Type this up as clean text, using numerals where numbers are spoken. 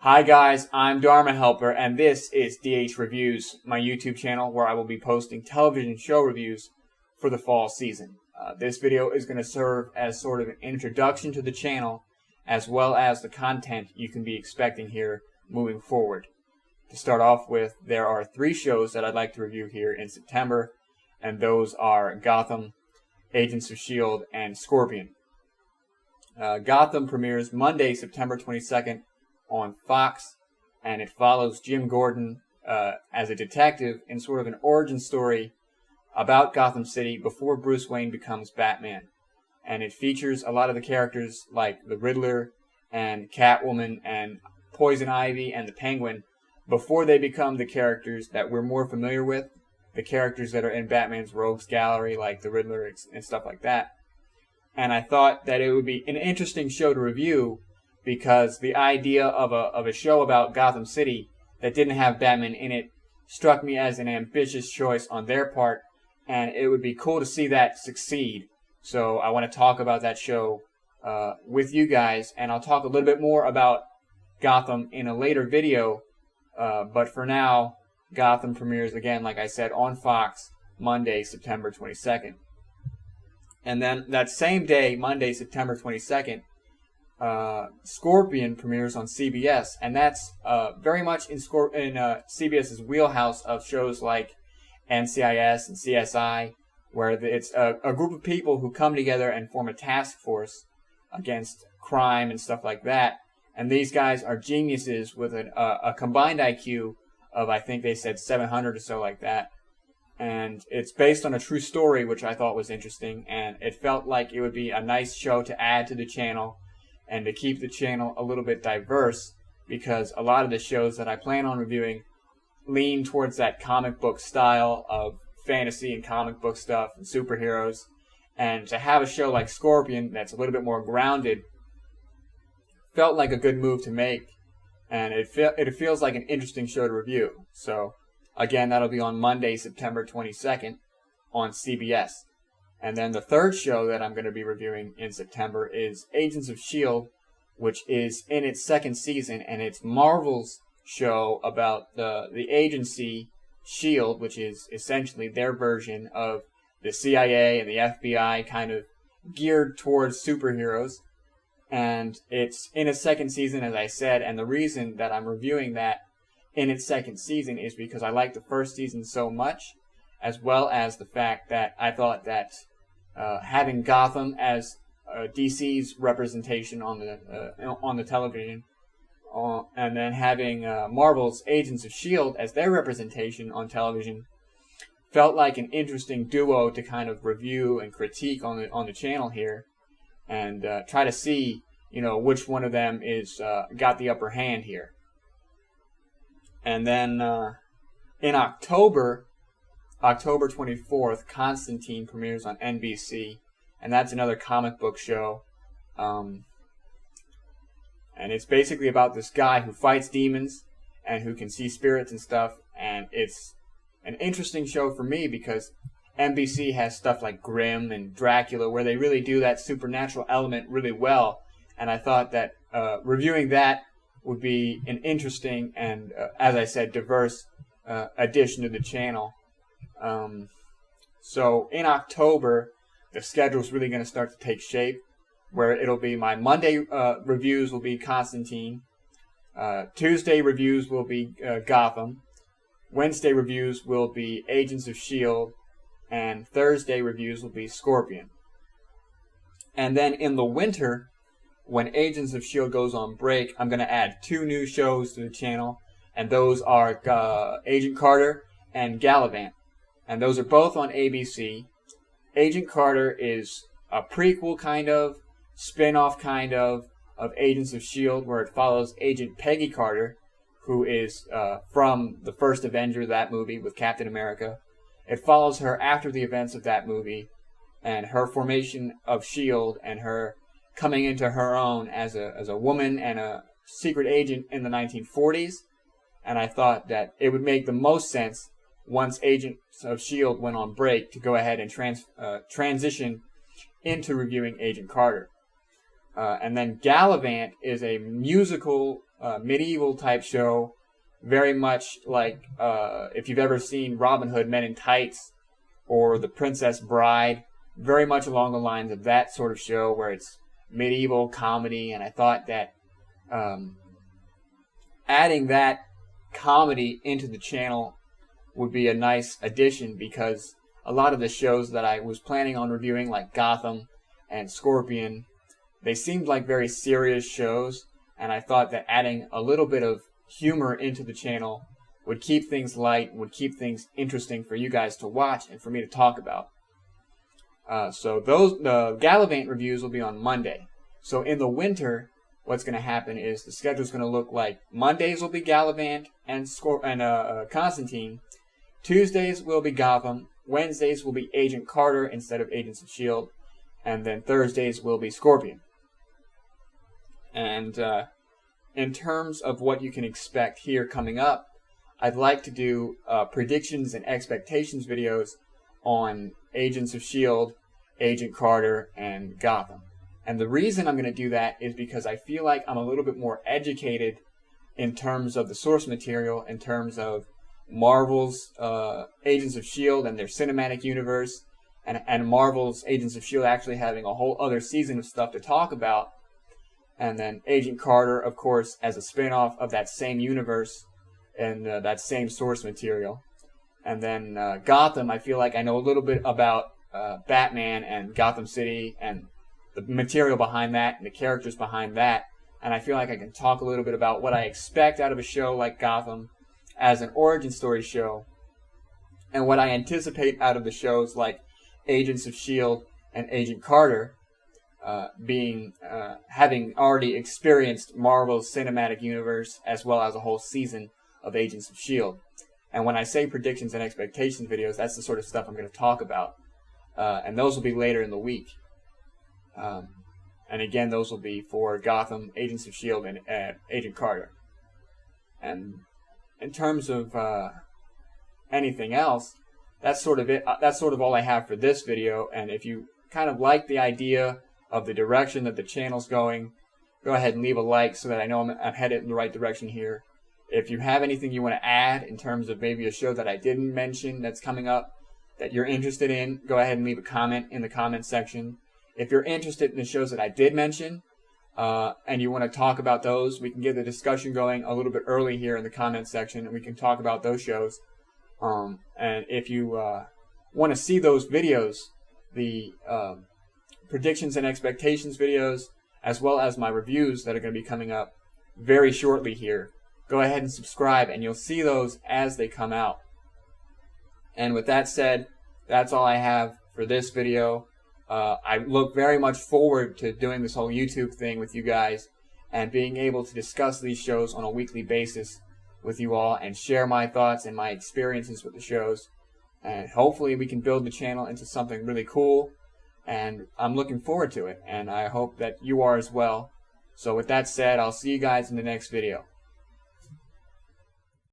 Hi guys, I'm Dharma Helper, and this is DHReviews, my YouTube channel where I will be posting television show reviews for the fall season. This video is going to serve as sort of an introduction to the channel, as well as the content you can be expecting here moving forward. To start off with, there are 3 shows that I'd like to review here in September, and those are Gotham, Agents of S.H.I.E.L.D., and Scorpion. Gotham premieres Monday, September 22nd on Fox, and it follows Jim Gordon as a detective in sort of an origin story about Gotham City before Bruce Wayne becomes Batman. And it features a lot of the characters like the Riddler and Catwoman and Poison Ivy and the Penguin before they become the characters that we're more familiar with, the characters that are in Batman's Rogues Gallery like the Riddler and stuff like that. And I thought that it would be an interesting show to review because the idea of a show about Gotham City that didn't have Batman in it struck me as an ambitious choice on their part, and it would be cool to see that succeed. So I want to talk about that show with you guys, and I'll talk a little bit more about Gotham in a later video, but for now, Gotham premieres again, like I said, on Fox Monday, September 22nd. And then that same day, Monday, September 22nd, Scorpion premieres on CBS, and that's very much in CBS's wheelhouse of shows like NCIS and CSI, where it's a group of people who come together and form a task force against crime and stuff like that. And these guys are geniuses with a combined IQ of, I think they said 700 or so like that. And it's based on a true story, which I thought was interesting, and it felt like it would be a nice show to add to the channel and to keep the channel a little bit diverse, because a lot of the shows that I plan on reviewing lean towards that comic book style of fantasy and comic book stuff and superheroes. And to have a show like Scorpion that's a little bit more grounded felt like a good move to make, and it feels like an interesting show to review. So again, that'll be on Monday, September 22nd on CBS. And then the third show that I'm going to be reviewing in September is Agents of S.H.I.E.L.D., which is in its 2nd season, and it's Marvel's show about the agency S.H.I.E.L.D., which is essentially their version of the CIA and the FBI, kind of geared towards superheroes. And it's in its 2nd season, as I said, and the reason that I'm reviewing that in its 2nd season is because I liked the 1st season so much, as well as the fact that I thought that having Gotham as DC's representation on the television, and then having Marvel's Agents of S.H.I.E.L.D. as their representation on television, felt like an interesting duo to kind of review and critique on the channel here, and try to see which one of them is got the upper hand here. And then in October 24th, Constantine premieres on NBC, and that's another comic book show. And it's basically about this guy who fights demons and who can see spirits and stuff. And it's an interesting show for me because NBC has stuff like Grimm and Dracula, where they really do that supernatural element really well. And I thought that reviewing that would be an interesting and, as I said, diverse addition to the channel. So in October, the schedule is really going to start to take shape, where it'll be my Monday reviews will be Constantine, Tuesday reviews will be Gotham, Wednesday reviews will be Agents of S.H.I.E.L.D., and Thursday reviews will be Scorpion. And then in the winter, when Agents of S.H.I.E.L.D. goes on break, I'm going to add 2 new shows to the channel, and those are Agent Carter and Gallivant. And those are both on ABC. Agent Carter is a prequel kind of, spin-off kind of Agents of S.H.I.E.L.D., where it follows Agent Peggy Carter, who is from the first Avenger, that movie with Captain America. It follows her after the events of that movie, and her formation of S.H.I.E.L.D. and her coming into her own as a woman and a secret agent in the 1940s. And I thought that it would make the most sense once Agents of S.H.I.E.L.D. went on break to go ahead and transition into reviewing Agent Carter. And then Gallivant is a musical, medieval type show, very much like if you've ever seen Robin Hood Men in Tights or The Princess Bride, very much along the lines of that sort of show where it's medieval comedy. And I thought that adding that comedy into the channel would be a nice addition, because a lot of the shows that I was planning on reviewing, like Gotham and Scorpion, they seemed like very serious shows, and I thought that adding a little bit of humor into the channel would keep things light, would keep things interesting for you guys to watch and for me to talk about. So the Gallivant reviews will be on Monday. So in the winter, what's going to happen is the schedule's going to look like Mondays will be Gallivant and Constantine. Tuesdays will be Gotham. Wednesdays will be Agent Carter instead of Agents of S.H.I.E.L.D. And then Thursdays will be Scorpion. And in terms of what you can expect here coming up, I'd like to do predictions and expectations videos on Agents of S.H.I.E.L.D., Agent Carter, and Gotham. And the reason I'm going to do that is because I feel like I'm a little bit more educated in terms of the source material, in terms of Marvel's Agents of S.H.I.E.L.D. and their cinematic universe, and Marvel's Agents of S.H.I.E.L.D. actually having a whole other season of stuff to talk about. And then Agent Carter, of course, as a spin-off of that same universe and that same source material. And then Gotham, I feel like I know a little bit about Batman and Gotham City and the material behind that and the characters behind that. And I feel like I can talk a little bit about what I expect out of a show like Gotham as an origin story show, and what I anticipate out of the shows like Agents of S.H.I.E.L.D. and Agent Carter, having already experienced Marvel's cinematic universe as well as a whole season of Agents of S.H.I.E.L.D. And when I say predictions and expectations videos, that's the sort of stuff I'm going to talk about. And those will be later in the week. And again, those will be for Gotham, Agents of S.H.I.E.L.D., and Agent Carter. And in terms of anything else, that's sort of it. That's sort of all I have for this video. And if you kind of like the idea of the direction that the channel's going, go ahead and leave a like so that I know I'm headed in the right direction here. If you have anything you want to add in terms of maybe a show that I didn't mention that's coming up that you're interested in, go ahead and leave a comment in the comment section. If you're interested in the shows that I did mention, and you want to talk about those, we can get the discussion going a little bit early here in the comment section, and we can talk about those shows. And if you want to see those videos, the predictions and expectations videos, as well as my reviews that are going to be coming up very shortly here, go ahead and subscribe, and you'll see those as they come out. And with that said, that's all I have for this video. I look very much forward to doing this whole YouTube thing with you guys and being able to discuss these shows on a weekly basis with you all and share my thoughts and my experiences with the shows. And hopefully we can build the channel into something really cool. And I'm looking forward to it. And I hope that you are as well. So with that said, I'll see you guys in the next video.